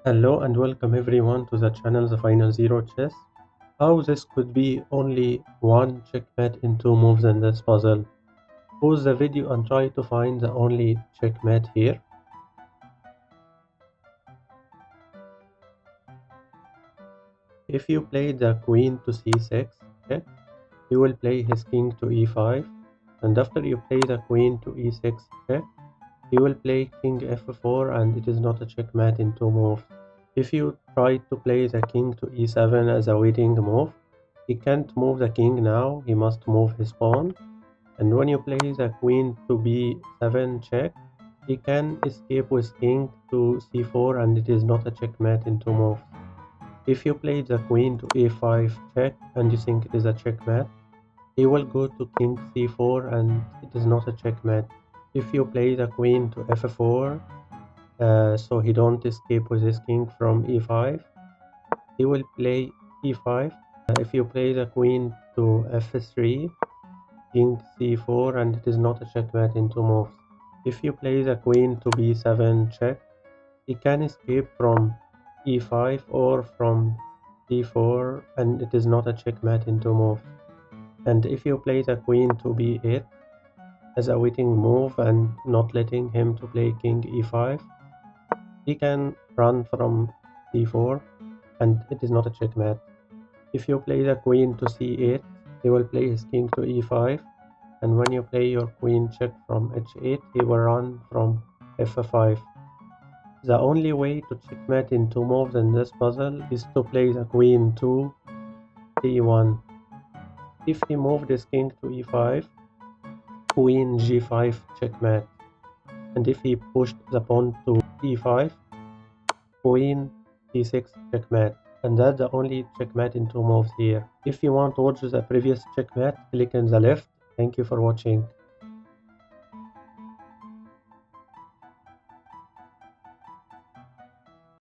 Hello and welcome everyone to the channel The Final Zero Chess. How this could be only one checkmate in two moves in this puzzle? Pause the video and try to find the only checkmate here. If you play the queen to c6 check, he will play his king to e5, and after you play the queen to e6 check, he will play king f4 and it is not a checkmate in two moves. If you try to play the king to e7 as a waiting move, he can't move the king now, he must move his pawn. And when you play the queen to b7 check, he can escape with king to c4 and it is not a checkmate in two moves. If you play the queen to a5 check and you think it is a checkmate, he will go to king c4 and it is not a checkmate. If you play the queen to f4, so he don't escape with his king from e5, he will play e5. If you play the queen to f3, king c4 and it is not a checkmate in two moves. If you play the queen to b7 check, he can escape from e5 or from d4 and it is not a checkmate in two moves. And if you play the queen to b8 as a waiting move and not letting him to play king e5, he can run from c4 and it is not a checkmate. If you play the queen to c8, he will play his king to e5, and when you play your queen check from h8, he will run from f5. The only way to checkmate in two moves in this puzzle is to play the queen to c1. If he moved his king to e5, queen g5 checkmate. And if he pushed the pawn to e5, queen c6 checkmate. And that's the only checkmate in two moves here. If you want to watch the previous checkmate, click on the left. Thank you for watching.